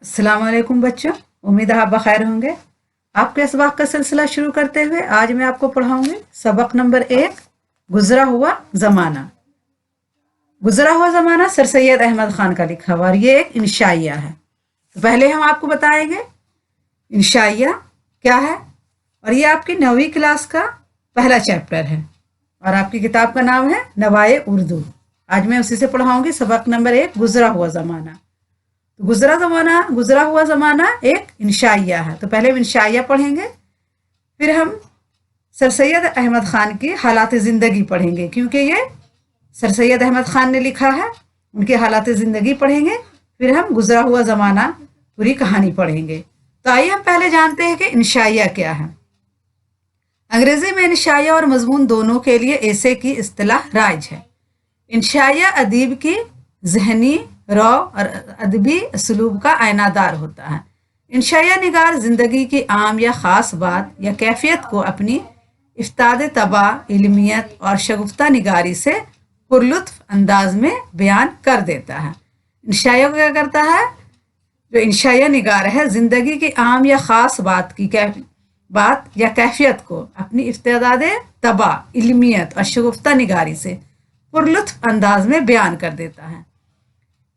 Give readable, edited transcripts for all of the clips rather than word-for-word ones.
अस्सलाम वालेकुम बच्चों, उम्मीद है आप बखैर होंगे। आपके सबक का सिलसिला शुरू करते हुए आज मैं आपको पढ़ाऊंगी सबक नंबर 1, गुजरा हुआ ज़माना। गुजरा हुआ ज़माना सर सैयद अहमद खान का लिखा हुआ और ये एक इंशाइया है। तो पहले हम आपको बताएंगे इंशाइया क्या है, और ये आपकी 9वीं क्लास का पहला चैप्टर है और आपकी किताब का नाम है नवाए उर्दू। आज मैं उसी से पढ़ाऊंगी सबक नंबर 1, गुजरा हुआ ज़माना। तो गुजरा हुआ ज़माना एक इंशाइया है। तो पहले हम इंशाइया पढ़ेंगे, फिर हम सर सैयद अहमद खान की हालात ज़िंदगी पढ़ेंगे, क्योंकि ये सर सैयद अहमद खान ने लिखा है, उनकी हालात ज़िंदगी पढ़ेंगे, फिर हम गुजरा हुआ ज़माना पूरी कहानी पढ़ेंगे। तो आइए हम पहले जानते हैं कि इंशाइया क्या है। अंग्रेज़ी में इंशाइया और मजमून दोनों के लिए ऐसे की इस्तिलाह राइज है। इंशाइया अदीब की जहनी रौ और अदबी असलूब का आयनादार होता है। इंशाइया निगार ज़िंदगी की आम या ख़ास बात या कैफियत को अपनी इफ्ताद तबा, इल्मियत और शगुफ्ता निगारी से पुरलुत्फ अंदाज में बयान कर देता है। इंशाइया क्या करता है? जो इंशाइया निगार है ज़िंदगी की आम या ख़ास बात या कैफियत को अपनी इफ्ताद तबा, इल्मियत और शगुफ्ता निगारी से पुरलुत्फ अंदाज में बयान कर देता है।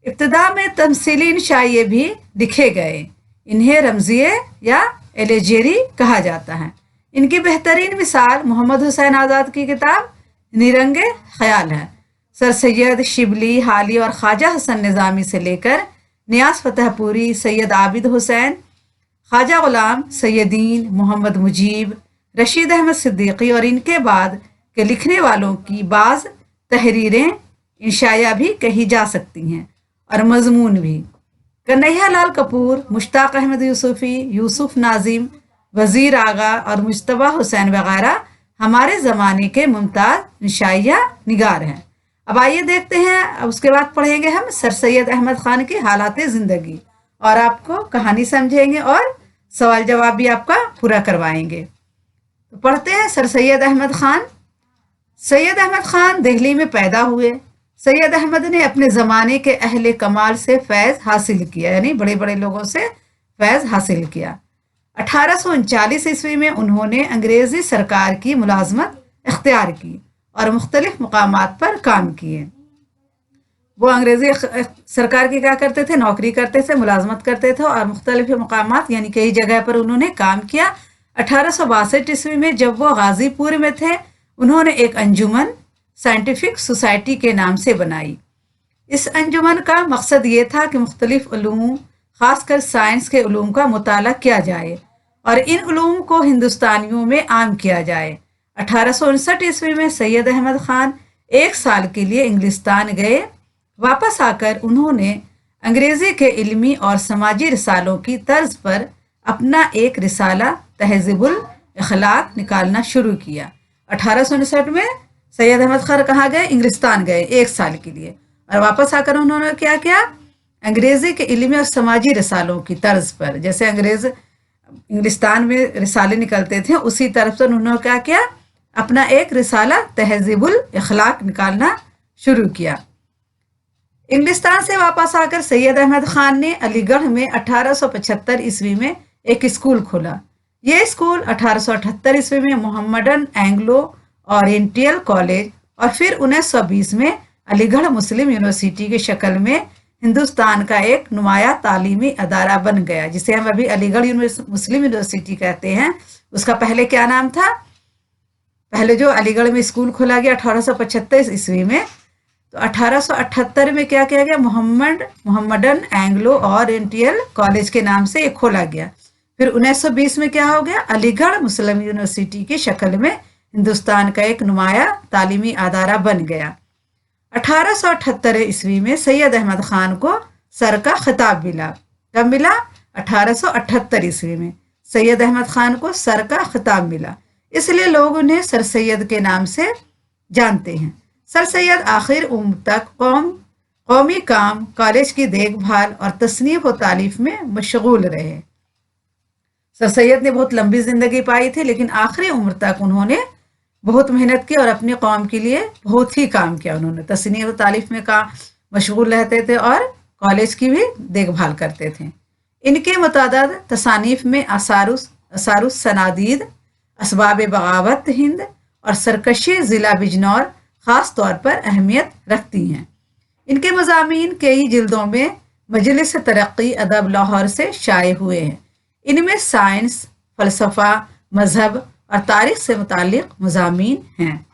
इब्तिदा में तमसीली इंशाइये भी लिखे गए। इन्हें रमजिये या एलेजेरी कहा जाता है। इनकी बेहतरीन मिसाल मोहम्मद हुसैन आज़ाद की किताब निरंगे ख्याल है। सर सैयद शिबली, हाली और ख्वाजा हसन निज़ामी से लेकर नियाज़ फतेहपुरी, सैयद आबिद हुसैन, ख्वाजा गुलाम सैयदीन, मोहम्मद मुजीब, रशीद अहमद सिद्दीकी और इनके बाद के लिखने वालों की बाज़ तहरीरें इंशाइया भी कही जा सकती हैं और मजमून भी। कन्हैया लाल कपूर, मुश्ताक अहमद यूसुफी, यूसुफ नाजिम, वज़ीर आगा और मुज्तबा हुसैन वगैरह हमारे ज़माने के मुमताज़ इंशाइया निगार हैं। अब आइए देखते हैं, अब उसके बाद पढ़ेंगे हम सर सैयद अहमद खान की हालात ज़िंदगी और आपको कहानी समझेंगे और सवाल जवाब भी आपका पूरा करवाएंगे। तो पढ़ते हैं सर सैयद अहमद खान। सैयद अहमद खान दिल्ली में पैदा हुए। सैयद अहमद ने अपने ज़माने के अहले कमाल से फैज़ हासिल किया, यानी बड़े बड़े लोगों से फैज़ हासिल किया। 1839 ईस्वी में उन्होंने अंग्रेज़ी सरकार की मुलाजमत इख्तियार की और मुख्तलिफ मकामात पर काम किए। वो अंग्रेज़ी सरकार की क्या करते थे? नौकरी करते थे, मुलाजमत करते थे और मुख्तलिफ मकामात यानी कई जगह पर उन्होंने काम किया। 1862 ईस्वी में जब वो गाज़ीपुर में थे, उन्होंने एक अंजुमन साइंटिफिक सोसाइटी के नाम से बनाई। इस अंजुमन का मकसद ये था कि मुख्तलिफ उलूम, ख़ासकर साइंस के उलूम का मुताला किया जाए और इन उलूम को हिंदुस्तानियों में आम किया जाए। 1859 ईस्वी में सैयद अहमद खान 1 साल के लिए इंग्लिस्तान गए। वापस आकर उन्होंने अंग्रेज़ी के इल्मी और समाजी रिसालों की तर्ज पर अपना एक रिसाला तहज़ीबुल अखलाक निकालना शुरू किया। 1859 में सैयद अहमद खान कहाँ गए? इंग्लिस्तान गए 1 साल के लिए, और वापस आकर उन्होंने क्या किया? अंग्रेज़ी के इल्मी और समाजी रिसालों की तर्ज पर, जैसे इंग्लिस्तान में रिसाले निकलते थे उसी तरफ से उन्होंने क्या किया? अपना एक रिसाला तहज़ीबुल अखलाक निकालना शुरू किया। इंग्लिस्तान से वापस आकर सैयद अहमद खान ने अलीगढ़ में 1875 ईस्वी में एक स्कूल खोला। ये स्कूल 1878 ईस्वी में मोहम्मडन एंग्लो ओरिएंटल कॉलेज और फिर 1920 में अलीगढ़ मुस्लिम यूनिवर्सिटी की शक्ल में हिंदुस्तान का एक नुमाया तालीमी अदारा बन गया, जिसे हम अभी अलीगढ़ मुस्लिम यूनिवर्सिटी कहते हैं। उसका पहले क्या नाम था? पहले जो अलीगढ़ में स्कूल खोला गया 1875 ईस्वी में, तो 1878 में क्या किया गया? मोहम्मडन एंग्लो ओरिएंटल कॉलेज के नाम से ये खोला गया। फिर 1920 में क्या हो गया? अलीगढ़ मुस्लिम यूनिवर्सिटी की शक्ल में हिंदुस्तान का एक नुमाया तालीमी अदारा बन गया। 1878 ईस्वी में सैयद अहमद खान को सर का खिताब मिला। कब मिला? 1878 ईस्वी में सैयद अहमद खान को सर का खिताब मिला, इसलिए लोग उन्हें सर सैयद के नाम से जानते हैं। सर सैयद आखिर उम्र तक कौमी काम, कॉलेज की देखभाल और तसनीफ व तालीफ में मशगूल रहे। सर सैयद ने बहुत लंबी ज़िंदगी पाई थी, लेकिन आखिरी उम्र तक उन्होंने बहुत मेहनत की और अपनी कौम के लिए बहुत ही काम किया। उन्होंने तस्नीह व तालीफ में का मशगूल रहते थे और कॉलेज की भी देखभाल करते थे। इनके मुतादाद तसानीफ में असारुस सनादीद, असबाब बगावत हिंद और सरकशी ज़िला बिजनौर ख़ास तौर पर अहमियत रखती हैं। इनके मज़ामीन कई जिल्दों में मजलिस तरक्की अदब लाहौर से शाये हुए हैं। इनमें साइंस, फ़लसफ़ा, मज़हब और तारीख़ से मुताल्लिक़ मज़ामीन हैं।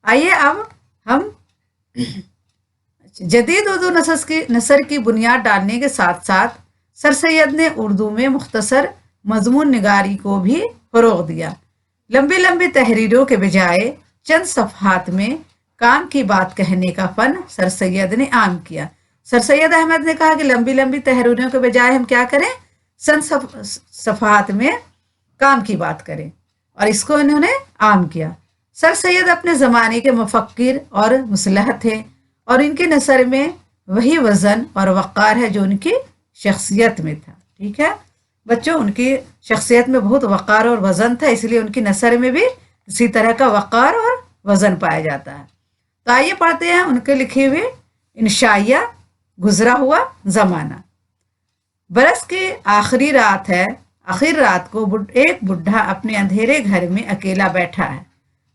आइए अब हम जदीद उर्दू नसर की बुनियाद डालने के साथ साथ सर सैयद ने उर्दू में मुख्तसर मजमून निगारी को भी फ़रोग़ दिया। लंबी लंबी तहरीरों के बजाय चंद सफ़हात में काम की बात कहने का फ़न सर सैयद ने आम किया। सर सैयद अहमद ने कहा कि लंबी लंबी तहरीरों के बजाय हम क्या करें, चंद सफ़हात में काम की बात करें, और इसको इन्होंने आम किया। सर सैयद अपने ज़माने के मुफक्किर और मुसलह थे और इनके नसर में वही वज़न और वक़ार है जो उनकी शख्सियत में था। ठीक है बच्चों, उनकी शख्सियत में बहुत वक़ार और वज़न था, इसलिए उनकी नसर में भी इसी तरह का वक़ार और वज़न पाया जाता है। तो आइए पढ़ते हैं उनके लिखे हुए इंशाइया गुजरा हुआ ज़माना। बरस की आखिरी रात है, आखिर रात को एक बुढ़ा अपने अंधेरे घर में अकेला बैठा है।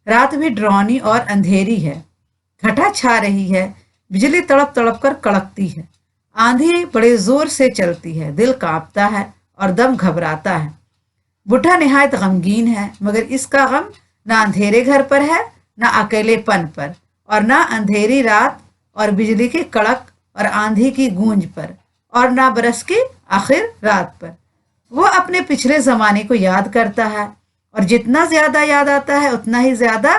रात भी डरावनी और अंधेरी है, घटा छा रही है, बिजली तड़प तड़प कर कड़कती है, आंधी बड़े जोर से चलती है, दिल कांपता है और दम घबराता है। बुढ़ा निहायत गमगीन है, मगर इसका गम ना अंधेरे घर पर है, ना अकेलेपन पर, और ना अंधेरी रात और बिजली की कड़क और आंधी की गूंज पर, और ना बरस की आखिर रात पर। वो अपने पिछले ज़माने को याद करता है और जितना ज़्यादा याद आता है उतना ही ज़्यादा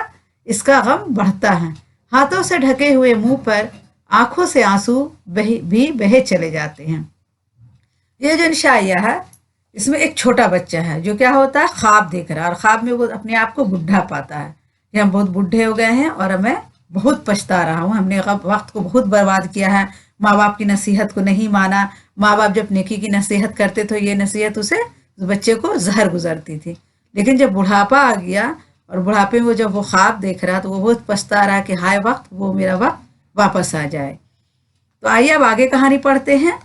इसका गम बढ़ता है। हाथों से ढके हुए मुंह पर आंखों से आंसू भी बहे चले जाते हैं। ये जो इंशाइया है, इसमें एक छोटा बच्चा है जो क्या होता है, ख्वाब देख रहा है, और ख्वाब में वो अपने आप को बुढ़ा पाता है कि हम बहुत बूढ़े हो गए हैं और मैं बहुत पछता रहा हूँ, हमने वक्त को बहुत बर्बाद किया है, माँ बाप की नसीहत को नहीं माना। माँ बाप जब नेकी की नसीहत करते तो ये नसीहत उसे बच्चे को जहर गुजरती थी, लेकिन जब बुढ़ापा आ गया और बुढ़ापे में जब वो ख्वाब देख रहा तो वो बहुत पछता रहा कि हाय वक्त, वो मेरा वक्त वापस आ जाए। तो आइए अब आगे कहानी पढ़ते हैं।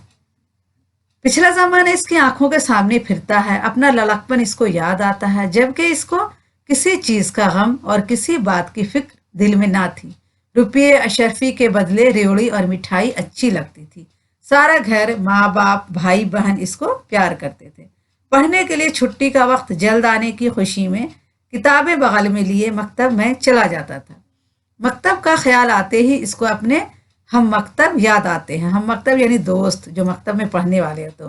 पिछला ज़माना इसकी आंखों के सामने फिरता है, अपना लड़कपन इसको याद आता है, जबकि इसको किसी चीज़ का गम और किसी बात की फिक्र दिल में ना थी। रुपये अशरफी के बदले रेवड़ी और मिठाई अच्छी लगती थी। सारा घर, माँ बाप, भाई बहन इसको प्यार करते थे। पढ़ने के लिए छुट्टी का वक्त जल्द आने की खुशी में किताबें बगल में लिए मकतब में चला जाता था। मकतब का ख्याल आते ही इसको अपने हम मकतब याद आते हैं। हम मकतब यानी दोस्त जो मकतब में पढ़ने वाले होते।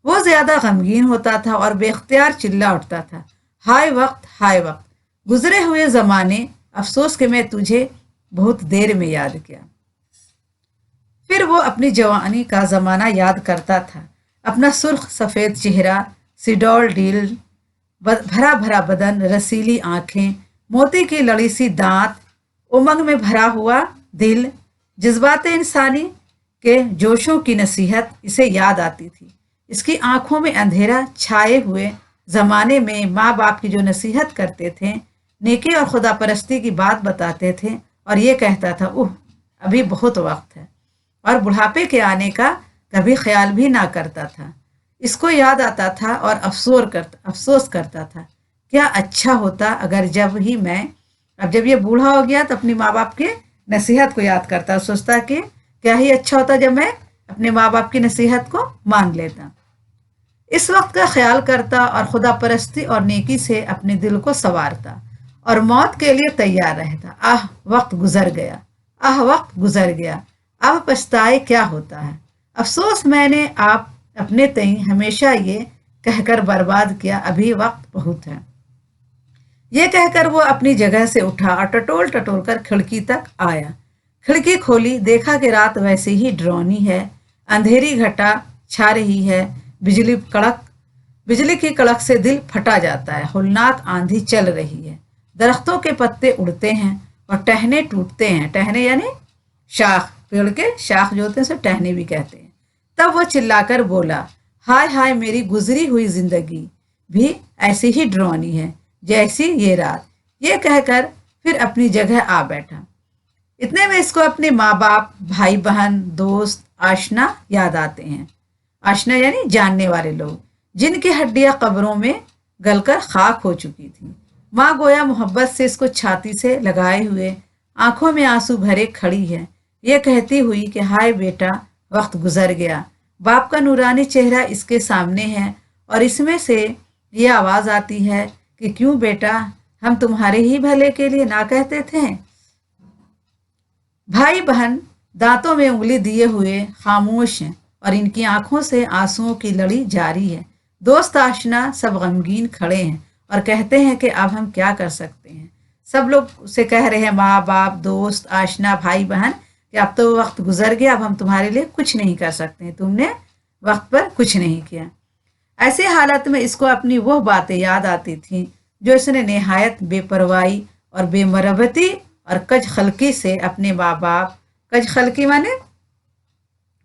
वो ज़्यादा गमगीन होता था और बेख्तियार चिल्ला उठता था, हाय वक्त, गुजरे हुए ज़माने, अफसोस कि मैं तुझे बहुत देर में याद किया। फिर वो अपनी जवानी का ज़माना याद करता था, अपना सुर्ख सफ़ेद चेहरा, सिडोल डील, भरा भरा बदन, रसीली आंखें, मोती की लड़ी सी दांत, उमंग में भरा हुआ दिल, जज्बात इंसानी के जोशों की नसीहत इसे याद आती थी। इसकी आंखों में अंधेरा छाए हुए ज़माने में माँ बाप की जो नसीहत करते थे, नेकी और खुदा परस्ती की बात बताते थे और ये कहता था, अभी बहुत वक्त है, और बुढ़ापे के आने का कभी ख्याल भी ना करता था। इसको याद आता था और अफसोस करता था, क्या अच्छा होता अगर जब ये बूढ़ा हो गया तो अपनी माँ बाप के नसीहत को याद करता, सोचता कि क्या ही अच्छा होता जब मैं अपने माँ बाप की नसीहत को मान लेता। इस वक्त का ख्याल करता और खुदा परस्ती और नेकी से अपने दिल को संवारता और मौत के लिए तैयार रहता। वक्त गुजर गया, अब पछताए क्या होता है। अफसोस मैंने आप अपने तई हमेशा ये कहकर बर्बाद किया, अभी वक्त बहुत है। ये कहकर वो अपनी जगह से उठा और टटोल कर खिड़की तक आया। खिड़की खोली, देखा कि रात वैसे ही डरावनी है, अंधेरी घटा छा रही है, बिजली की कड़क से दिल फटा जाता है, होलनाक आंधी चल रही है, दरख्तों के पत्ते उड़ते हैं और टहने टूटते हैं। टहने यानी शाख, पेड़ के शाख जो होते हैं उसे टहने भी कहते हैं। तब वो चिल्लाकर बोला, हाय हाय मेरी गुजरी हुई जिंदगी, भी ऐसी ही डरावनी है जैसी ये रात। ये कहकर फिर अपनी जगह आ बैठा। इतने में इसको अपने माँ बाप, भाई बहन, दोस्त, आशना याद आते हैं। आशना यानी जानने वाले लोग, जिनकी हड्डियां कब्रों में गलकर खाक हो चुकी थी। माँ गोया मोहब्बत से इसको छाती से लगाए हुए, आंखों में आंसू भरे खड़ी है, ये कहती हुई कि हाय बेटा, वक्त गुजर गया। बाप का नूरानी चेहरा इसके सामने है और इसमें से ये आवाज आती है कि क्यों बेटा, हम तुम्हारे ही भले के लिए ना कहते थे। भाई बहन दांतों में उंगली दिए हुए खामोश हैं और इनकी आंखों से आंसुओं की लड़ी जारी है। दोस्त आशना सब गमगीन खड़े हैं और कहते हैं कि अब हम क्या कर सकते हैं। सब लोग उसे कह रहे हैं, माँ बाप, दोस्त, आशना, भाई बहन, कि अब तो वक्त गुजर गया, अब हम तुम्हारे लिए कुछ नहीं कर सकते, तुमने वक्त पर कुछ नहीं किया। ऐसी हालत में इसको अपनी वो बातें याद आती थीं जो इसने निहायत बेपरवाही और बेमरवती और कज खलकी से अपने माँ बाप, कज खलकी माने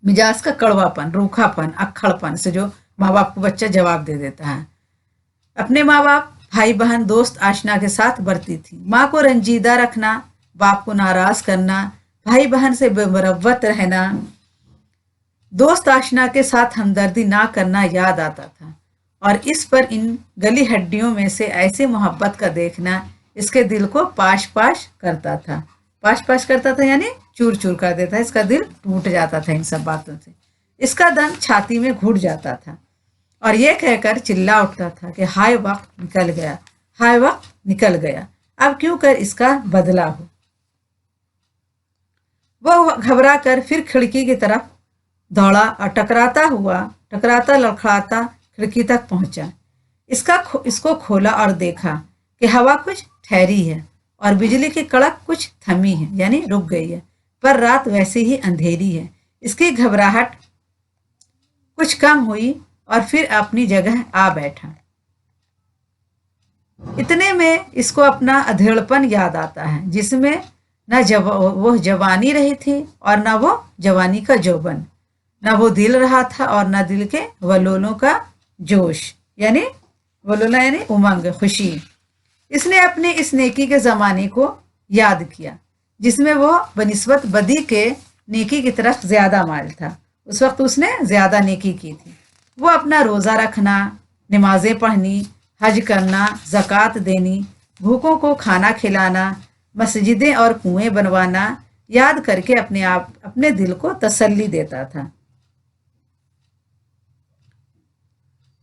मिजाज का कड़वापन, रूखापन, अक्खड़पन से जो माँ बाप को बच्चा जवाब दे देता है, अपने माँ बाप, भाई बहन, दोस्त, आशना के साथ बरती थी। माँ को रंजीदा रखना, बाप को नाराज करना, भाई बहन से बेमरवत रहना, दोस्त आशना के साथ हमदर्दी ना करना याद आता था। और इस पर इन गली हड्डियों में से ऐसी मोहब्बत का देखना इसके दिल को पाश पाश करता था। पाश पाश करता था यानी चूर चूर कर देता, इसका दिल टूट जाता था इन सब बातों से। इसका दम छाती में घुट जाता था और ये कहकर चिल्ला उठता था कि हाय वक्त निकल गया, हाय वक्त निकल गया, अब क्यों कर इसका बदला हो। वो घबरा कर फिर खिड़की की तरफ दौड़ा और टकराता लड़खड़ाता खिड़की तक पहुंचा। इसको खोला और देखा कि हवा कुछ ठहरी है और बिजली की कड़क कुछ थमी है यानी रुक गई है, पर रात वैसी ही अंधेरी है। इसकी घबराहट कुछ कम हुई और फिर अपनी जगह आ बैठा। इतने में इसको अपना अधेड़पन याद आता है, जिसमें न वो जवानी रही थी और न वो जवानी का जोबन, न वो दिल रहा था और न दिल के वलोलों का जोश यानी वलोला यानी उमंग, खुशी। इसने अपने इस नेकी के ज़माने को याद किया जिसमें वो बनिस्बत बदी के नेकी की तरफ ज़्यादा माइल था। उस वक्त उसने ज़्यादा नेकी की थी। वो अपना रोज़ा रखना, नमाजें पढ़नी, हज करना, ज़कात देनी, भूखों को खाना खिलाना, मस्जिदें और कुएं बनवाना याद करके अपने दिल को तसल्ली देता था।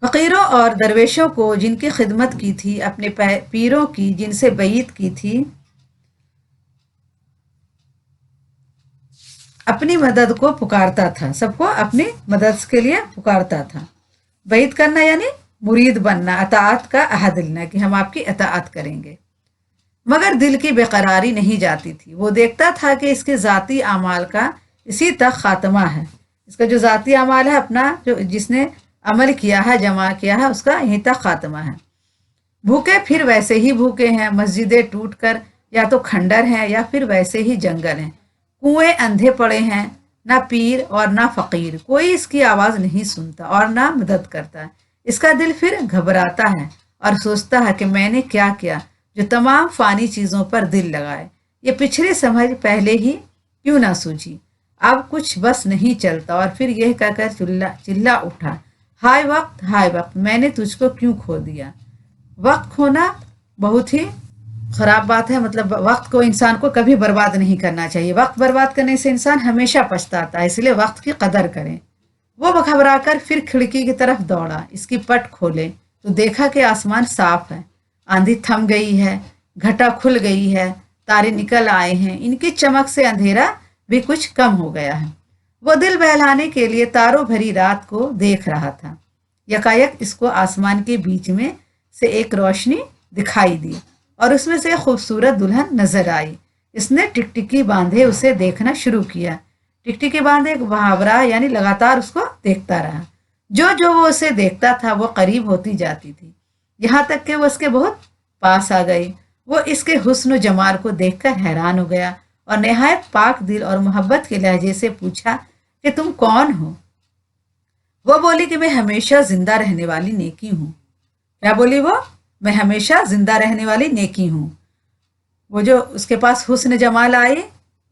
फकीरों और दरवेशों को जिनकी खिदमत की थी, अपने पीरों की जिनसे बैत की थी, अपनी मदद को पुकारता था, सबको अपनी मदद के लिए पुकारता था। बैत करना यानी मुरीद बनना, अताअत का अहद लेना कि हम आपकी अताअत करेंगे। मगर दिल की बेकरारी नहीं जाती थी। वो देखता था कि इसके ज़ाती अमाल का इसी तक खात्मा है। इसका जो ज़ाती अमाल है, अपना जो जिसने अमल किया है, जमा किया है, उसका यहीं तक खात्मा है। भूखे फिर वैसे ही भूखे हैं, मस्जिदें टूट कर या तो खंडर हैं या फिर वैसे ही जंगल हैं, कुएं अंधे पड़े हैं, ना पीर और ना फकीर, कोई इसकी आवाज़ नहीं सुनता और ना मदद करता। इसका दिल फिर घबराता है और सोचता है कि मैंने क्या किया जो तमाम फ़ानी चीज़ों पर दिल लगाए। ये पिछली समझ पहले ही क्यों ना सूझी, अब कुछ बस नहीं चलता। और फिर यह कहकर चिल्ला उठा, हाय वक्त, मैंने तुझको क्यों खो दिया। वक्त खोना बहुत ही ख़राब बात है। मतलब वक्त को, इंसान को कभी बर्बाद नहीं करना चाहिए। वक्त बर्बाद करने से इंसान हमेशा पछताता है, इसलिए वक्त की कदर करें। वो घबरा कर फिर खिड़की की तरफ दौड़ा। इसकी पट खोले तो देखा कि आसमान साफ है, आंधी थम गई है, घटा खुल गई है, तारे निकल आए हैं। इनकी चमक से अंधेरा भी कुछ कम हो गया है। वो दिल बहलाने के लिए तारों भरी रात को देख रहा था। यकायक इसको आसमान के बीच में से एक रोशनी दिखाई दी और उसमें से खूबसूरत दुल्हन नजर आई। इसने टिकटिकी बांधे उसे देखना शुरू किया। टिकटिकी बांधे एक मुहावरा यानी लगातार उसको देखता रहा। जो वो उसे देखता था वो करीब होती जाती थी, यहाँ तक कि वो उसके बहुत पास आ गई। वो इसके हुस्न जमाल को देखकर हैरान हो गया और नहायत पाक दिल और मोहब्बत के लहजे से पूछा कि तुम कौन हो। वो बोली कि मैं हमेशा जिंदा रहने वाली नेकी हूँ। क्या बोली वो? मैं हमेशा जिंदा रहने वाली नेकी हूँ। वो जो उसके पास हुस्न जमाल आई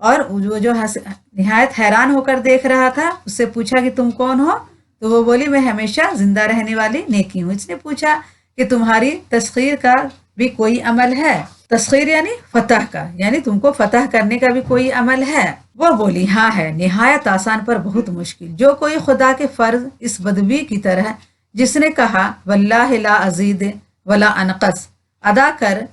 और वो जो निहायत हैरान होकर देख रहा था, उससे पूछा कि तुम कौन हो? तो वो बोली मैं हमेशा जिंदा रहने वाली नेकी हूँ। इसने पूछा कि तुम्हारी तस्खीर का भी कोई अमल है? तस्खीर यानी फतह का, यानी तुमको फतह करने का भी कोई अमल है? वो बोली हाँ है, निहायत आसान पर बहुत मुश्किल। जो कोई खुदा के फर्ज इस बदवी की तरह जिसने कहा वल्लाह ला अजीद वला अनकस अदा कर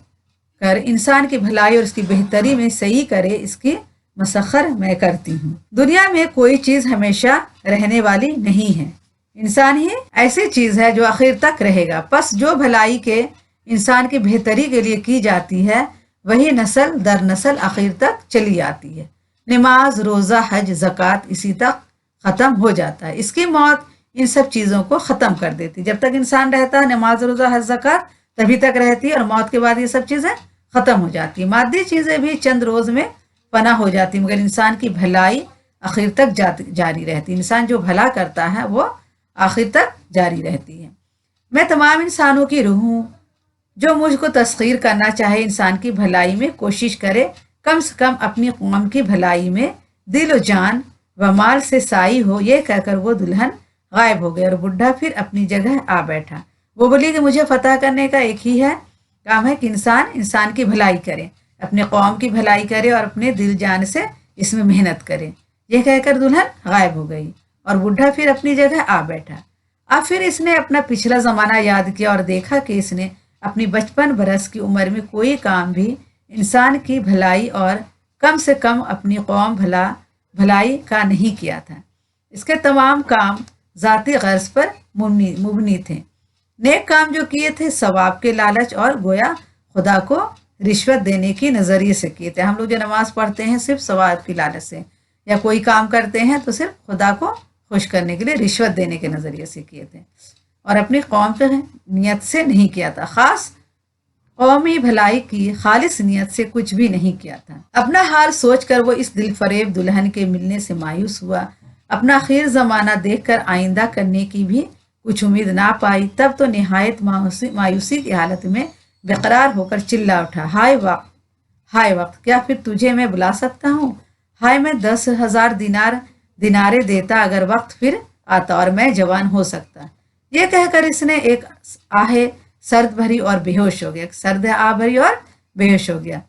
इंसान की भलाई और उसकी बेहतरी में सही करे, इसकी मसखर मैं करती हूँ। दुनिया में कोई चीज हमेशा रहने वाली नहीं है, इंसान ही ऐसी चीज है जो आखिर तक रहेगा। बस जो भलाई के इंसान की बेहतरी के लिए की जाती है वही नस्ल दर नस्ल आखिर तक चली आती है। नमाज, रोजा, हज, ज़कात इसी तक खत्म हो जाता है। इसकी मौत इन सब चीजों को खत्म कर देती। जब तक इंसान रहता है नमाज, रोजा, हज, ज़कात तभी तक रहती है और मौत के बाद ये सब चीजें खत्म हो जाती है। मादी चीजें भी चंद रोज में पना हो जाती, मगर इंसान की भलाई आखिर तक जारी रहती। इंसान जो भला करता है वो आखिर तक जारी रहती है। मैं तमाम इंसानों की रूह हूँ। जो मुझको तस्खीर करना चाहे इंसान की भलाई में कोशिश करे, कम से कम अपनी कौम की भलाई में दिल व जान व माल से साई हो। ये कहकर वो दुल्हन गायब हो गई और बुढ़ा फिर अपनी जगह आ बैठा। वो बोली कि मुझे फतह करने का एक ही है काम है कि इंसान की भलाई करे, अपने कौम की भलाई करे और अपने दिल जान से इसमें मेहनत करे। ये कहकर दुल्हन गायब हो गई और बुढ़ा फिर अपनी जगह आ बैठा। अब फिर इसने अपना पिछला जमाना याद किया और देखा कि इसने अपनी 55 बरस की उम्र में कोई काम भी इंसान की भलाई और कम से कम अपनी कौम भलाई का नहीं किया था। इसके तमाम काम जाती गर्ज पर मुबनी थे। नेक काम जो किए थे सवाब के लालच और गोया खुदा को रिश्वत देने की नजरिए से किए थे। हम लोग जो नमाज पढ़ते हैं सिर्फ सवाब की लालच से, या कोई काम करते हैं तो सिर्फ खुदा को खुश करने के लिए रिश्वत देने के नजरिए से किए थे और अपनी कौम के नियत से नहीं किया था। खास कौमी भलाई की खालिस नियत से कुछ भी नहीं किया था। अपना हाल सोचकर वो इस दिल फरेब दुल्हन के मिलने से मायूस हुआ। अपना आखिर जमाना देखकर आइंदा करने की भी कुछ उम्मीद ना पाई। तब तो निहायत मायूसी की हालत में बेकरार होकर चिल्ला उठा, हाय वक्त, क्या फिर तुझे मैं बुला सकता हूँ? हाय मैं 10,000 दिनारे देता अगर वक्त फिर आता और मैं जवान हो सकता। ये कहकर इसने एक आहे सर्द भरी और बेहोश हो गया, सर्द आ भरी और बेहोश हो गया।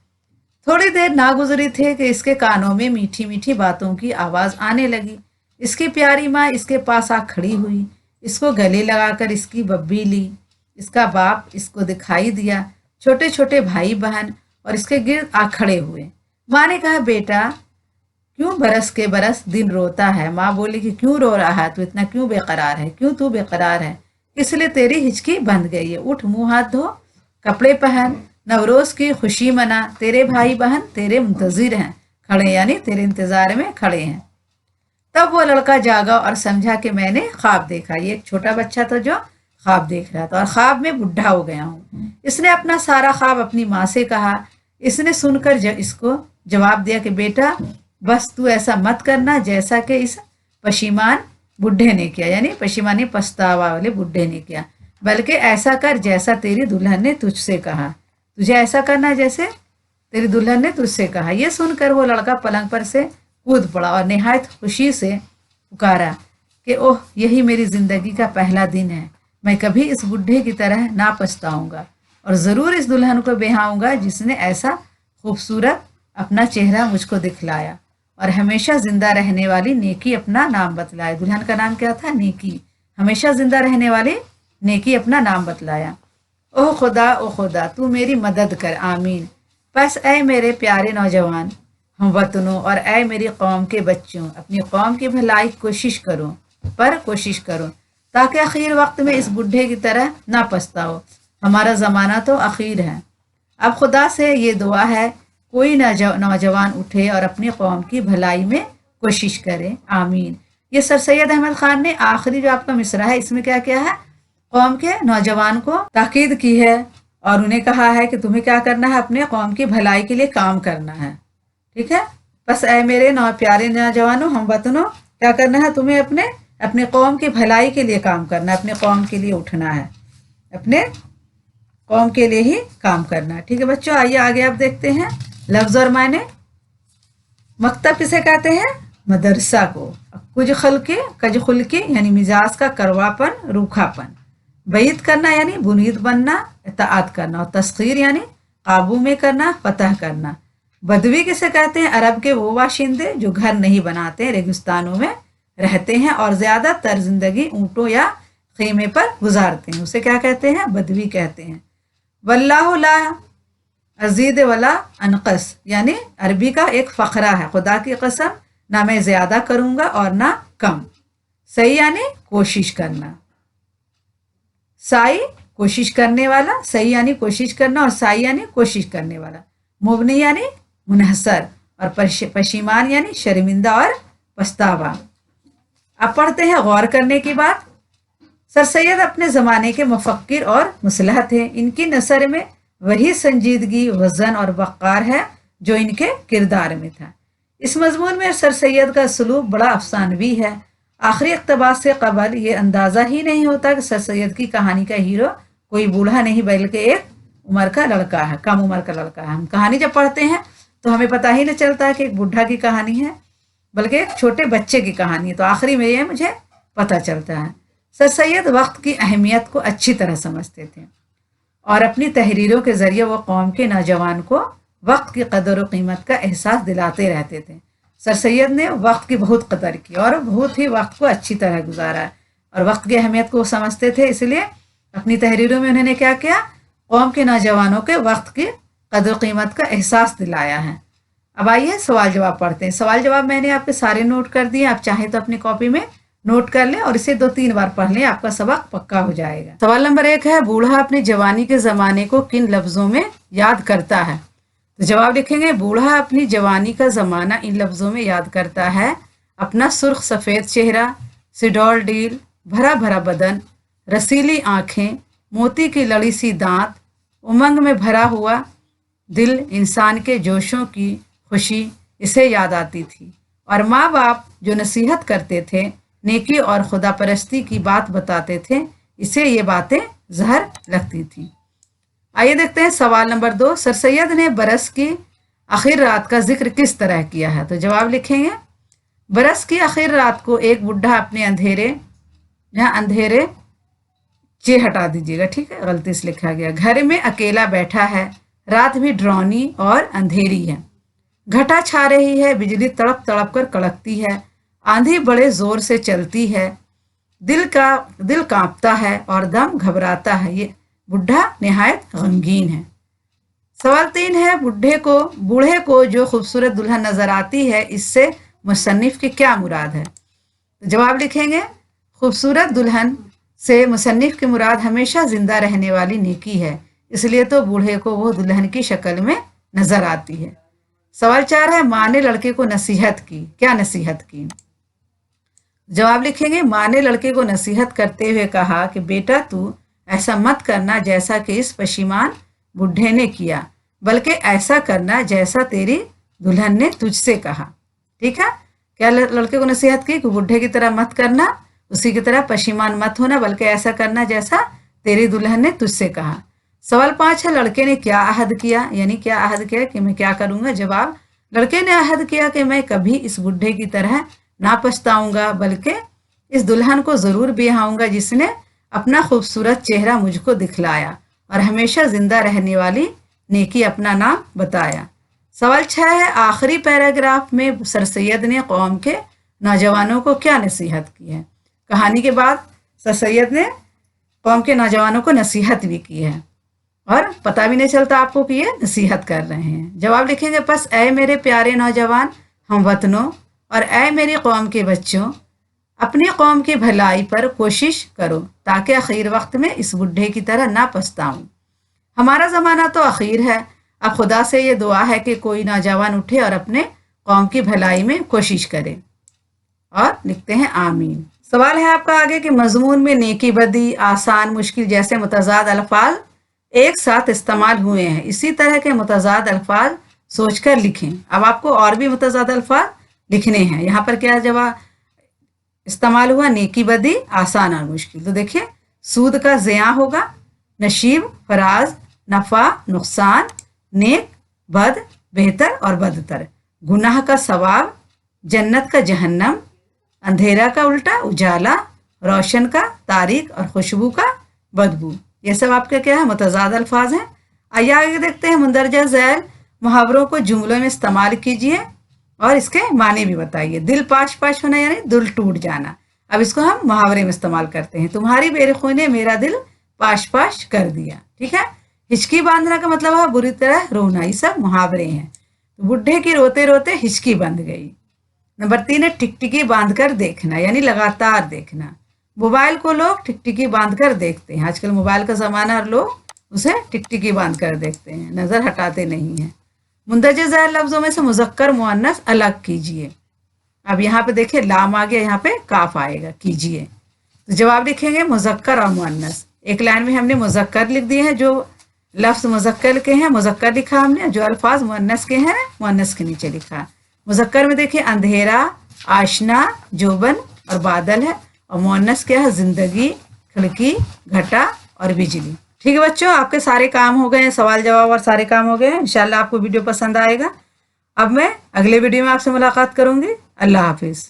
थोड़ी देर ना गुजरी थे कि इसके कानों में मीठी मीठी बातों की आवाज आने लगी। इसकी प्यारी माँ इसके पास आ खड़ी हुई, इसको गले लगाकर इसकी बब्बी ली। इसका बाप इसको दिखाई दिया, छोटे छोटे भाई बहन और इसके गिर्द आ खड़े हुए। माँ ने कहा, बेटा क्यों बरस के बरस दिन रोता है? माँ बोली कि क्यों रो रहा है तू, इतना क्यों बेकरार है? क्यों तू बेकरार है? इसलिए तेरी हिचकी बंध गई है। उठ, मुंह हाथ धो, कपड़े पहन, नवरोज की खुशी मना। तेरे भाई बहन तेरे मुंतजिर हैं, खड़े यानी तेरे इंतजार में खड़े हैं। तब वो लड़का जागा और समझा कि मैंने ख्वाब देखा। ये एक छोटा बच्चा था जो ख्वाब देख रहा था और ख्वाब में बुढ़ा हो गया हूँ। इसने अपना सारा ख्वाब अपनी माँ से कहा। इसने सुनकर इसको जवाब दिया कि बेटा बस तू ऐसा मत करना जैसा कि इस पशीमान बुढ़े ने किया, यानी पशीमानी पछतावा वाले बुढ़े ने किया, बल्कि ऐसा कर जैसा तेरी दुल्हन ने तुझसे कहा। तुझे ऐसा करना जैसे तेरी दुल्हन ने तुझसे कहा। यह सुनकर वो लड़का पलंग पर से कूद पड़ा और निहायत खुशी से पुकारा कि ओह, यही मेरी जिंदगी का पहला दिन है। मैं कभी इस बुढ़े की तरह ना पछताऊंगा और जरूर इस दुल्हन को ब्याहूंगा जिसने ऐसा खूबसूरत अपना चेहरा मुझको दिखलाया और हमेशा जिंदा रहने वाली नेकी अपना नाम बतलाया। दुल्हन का नाम क्या था? नेकी। हमेशा जिंदा रहने वाली नेकी अपना नाम बतलाया। ओह खुदा तू मेरी मदद कर, आमीन। बस ऐ मेरे प्यारे नौजवान हम वतनों और ऐ मेरी कौम के बच्चों, अपनी कौम की भलाई कोशिश करो ताकि आखिर वक्त में इस बुढ़े की तरह ना पछताओ। हमारा ज़माना तो आखिर है। अब खुदा से ये दुआ है कोई नौजवान उठे और अपनी कौम की भलाई में कोशिश करे, आमीन। ये सर सैयद अहमद खान ने आखिरी जो आपका मिसरा है इसमें क्या किया है? कौम के नौजवान को ताकीद की है और उन्हें कहा है कि तुम्हें क्या करना है? अपने कौम की भलाई के लिए काम करना है। ठीक है, बस ऐ मेरे प्यारे नौजवानों हम वतनों, क्या करना है? तुम्हें अपने कौम की भलाई के लिए काम करना है, अपने कौम के लिए उठना है, अपने कौम के लिए ही काम करना। ठीक है बच्चों, आइए आगे आप देखते हैं लफ्ज़ और मायने। मकतब किसे कहते हैं? मदरसा को। कुछ खुल्के यानी मिजाज का कड़वापन, रूखापन। बैत करना यानी बुनीद बनना, इताअत करना। और तस्खीर यानी काबू में करना, फतह करना। बदवी किसे कहते हैं? अरब के वो बाशिंदे जो घर नहीं बनाते, रेगिस्तानों में रहते हैं और ज़्यादातर जिंदगी ऊँटों या खेमे पर गुजारते हैं, उसे क्या कहते हैं? बदवी कहते हैं। वल्लाहु ला अजीद वला अनकस यानी अरबी का एक फ़करा है, खुदा की कसम ना मैं ज़्यादा करूँगा और ना कम। सही यानी कोशिश करना। साई कोशिश करने वाला, सही यानी कोशिश करना, और साई यानी कोशिश करने वाला। मुबनी यानी मुनहसर, और पशीमान यानी शर्मिंदा और पछतावा। अब पढ़ते हैं गौर करने की बात। सर सैयद अपने ज़माने के मुफक्किर और मुसलह थे। इनकी नसर में वही संजीदगी, वज़न और वक़ार है जो इनके किरदार में था। इस मज़मून में सर सैयद का सलूक बड़ा अफसानवी है। आखिरी इक़्तिबास से कबल ये अंदाज़ा ही नहीं होता कि सर सैयद की कहानी का हीरो कोई बूढ़ा नहीं बल्कि एक उम्र का लड़का है, कम उम्र का लड़का है। हम कहानी जब पढ़ते हैं तो हमें पता ही नहीं चलता कि एक बुढ़ा की कहानी है, बल्कि एक छोटे बच्चे की कहानी है। तो आखिरी में ये मुझे पता चलता है। सर सैयद वक्त की अहमियत को अच्छी तरह समझते थे और अपनी तहरीरों के ज़रिए वो कौम के नौजवान को वक्त की कदर व कीमत का एहसास दिलाते रहते थे। सर सैयद ने वक्त की बहुत कदर की और बहुत ही वक्त को अच्छी तरह गुजारा और वक्त की अहमियत को समझते थे, इसलिए अपनी तहरीरों में उन्होंने क्या किया? कौम के नौजवानों के वक्त की कदर कीमत का एहसास दिलाया है। अब आइए सवाल जवाब पढ़ते हैं। सवाल जवाब मैंने आपके सारे नोट कर दिए, आप चाहें तो अपनी कॉपी में नोट कर लें और इसे 2-3 बार पढ़ लें, आपका सबक पक्का हो जाएगा। सवाल नंबर 1 है, बूढ़ा अपनी जवानी के ज़माने को किन लफ्ज़ों में याद करता है? तो जवाब लिखेंगे, बूढ़ा अपनी जवानी का ज़माना इन लफ्ज़ों में याद करता है। अपना सुर्ख सफ़ेद चेहरा, सिडोल डील, भरा भरा बदन, रसीली आँखें, मोती की लड़ी सी दांत, उमंग में भरा हुआ दिल, इंसान के जोशों की खुशी इसे याद आती थी। और माँ बाप जो नसीहत करते थे, नेकी और खुदा परस्ती की बात बताते थे, इसे ये बातें जहर लगती थी। आइए देखते हैं सवाल नंबर 2। सर सैयद ने बरस की आखिर रात का जिक्र किस तरह किया है? तो जवाब लिखेंगे, बरस की आखिर रात को एक बुढ़ा अपने अंधेरे चे हटा दीजिएगा, ठीक है, गलती से लिखा गया, घर में अकेला बैठा है, रात भी डरावनी और अंधेरी है, घटा छा रही है, बिजली तड़प तड़प कर कड़कती है, आंधी बड़े जोर से चलती है, दिल कांपता है और दम घबराता है, ये बुढ़ा निहायत गमगीन है। सवाल 3 है, बूढ़े को जो खूबसूरत दुल्हन नजर आती है, इससे मुसन्निफ की क्या मुराद है? तो जवाब लिखेंगे, खूबसूरत दुल्हन से मुसन्निफ की मुराद हमेशा जिंदा रहने वाली नेकी है, इसलिए तो बूढ़े को वो दुल्हन की शक्ल में नजर आती है। सवाल 4 है, माँ ने लड़के को नसीहत की, क्या नसीहत की? जवाब लिखेंगे, माँ ने लड़के को नसीहत करते हुए कहा कि बेटा तू ऐसा मत करना जैसा कि इस पशीमान बुढ़े ने किया, बल्कि ऐसा करना जैसा तेरी दुल्हन ने तुझसे कहा। ठीक है, क्या लड़के को नसीहत की कि बुढ़े की तरह मत करना, उसी की तरह पशीमान मत होना, बल्कि ऐसा करना जैसा तेरी दुल्हन ने तुझसे कहा। सवाल 5 है, लड़के ने क्या अहद किया, यानी क्या अहद किया कि मैं क्या करूंगा? जवाब, लड़के ने अहद किया कि मैं कभी इस बुढ़े की तरह ना पछताऊंगा, बल्कि इस दुल्हन को जरूर ब्याहूंगा जिसने अपना खूबसूरत चेहरा मुझको दिखलाया और हमेशा जिंदा रहने वाली नेकी अपना नाम बताया। सवाल 6 है, आखिरी पैराग्राफ में सर सैयद ने कौम के नौजवानों को क्या नसीहत की है? कहानी के बाद सर सैयद ने कौम के नौजवानों को नसीहत भी की है और पता भी नहीं चलता आपको कि ये नसीहत कर रहे हैं। जवाब लिखेंगे, बस ऐ मेरे प्यारे नौजवान हम वतनों और ऐ मेरी कौम के बच्चों, अपनी कौम की भलाई पर कोशिश करो ताकि आखिर वक्त में इस बुढ़े की तरह ना पछताऊं। हमारा ज़माना तो आखिर है, अब खुदा से ये दुआ है कि कोई नौजवान उठे और अपने कौम की भलाई में कोशिश करे। और लिखते हैं आमीन। सवाल है आपका आगे कि मजमून में नेकी बदी, आसान, मुश्किल जैसे मुतजाद अल्फाज एक साथ इस्तेमाल हुए हैं, इसी तरह के मुतजाद अल्फाज सोचकर लिखें। अब आपको और भी मुतजाद अल्फाज लिखने हैं। यहाँ पर क्या जवाब इस्तेमाल हुआ? नेकी बदी, आसान और मुश्किल। तो देखिए, सूद का ज़िया होगा, नशीब, फराज, नफ़ा नुकसान, नेक बद बेहतर और बदतर, गुनाह का सवाब, जन्नत का जहन्नम, अंधेरा का उल्टा उजाला, रोशन का तारीक और खुशबू का बदबू। ये सब आपके क्या है, मुतज़ाद अल्फाज हैं। आइए आगे देखते हैं। मुंदरजा ज़ैल मुहावरों को जुमलों में इस्तेमाल कीजिए और इसके माने भी बताइए। दिल पाश पाश होना यानी दिल टूट जाना। अब इसको हम मुहावरे में इस्तेमाल करते हैं। तुम्हारी बेरखुई ने मेरा दिल पाश पाश कर दिया। ठीक है। हिचकी बांधना का मतलब है बुरी तरह रोना। ये सब मुहावरे हैं। बुढ़े की रोते रोते हिचकी बंध गई। नंबर 3 है टिकटिकी बांध कर देखना यानी लगातार देखना। मोबाइल को लोग टिकटिकी बांध कर देखते हैं। आजकल मोबाइल का ज़माना और लोग उसे टिकटिकी बांध कर देखते हैं, नज़र हटाते नहीं हैं। मुंदरजे ज़ैल लफ्ज़ों में से मुज़क्कर मुअन्नस अलग कीजिए। अब यहाँ पे देखिए लाम आ गया, यहाँ पे काफ आएगा, कीजिए। तो जवाब लिखेंगे मुज़क्कर और मुअन्नस। एक लाइन में हमने मुज़क्कर लिख दिए हैं, जो लफ्ज़ मुज़क्कर के हैं मुज़क्कर लिखा हमने, जो अल्फाज मुअन्नस के हैं मुअन्नस के नीचे लिखा। मुज़क्कर में देखिए अंधेरा, आशना, जोबन और बादल है, और मुअन्नस क्या है, जिंदगी, खिड़की, घटा और बिजली। ठीक है बच्चों, आपके सारे काम हो गए हैं, सवाल जवाब और सारे काम हो गए हैं। इंशाल्लाह आपको वीडियो पसंद आएगा। अब मैं अगले वीडियो में आपसे मुलाकात करूंगी। अल्लाह हाफिज़।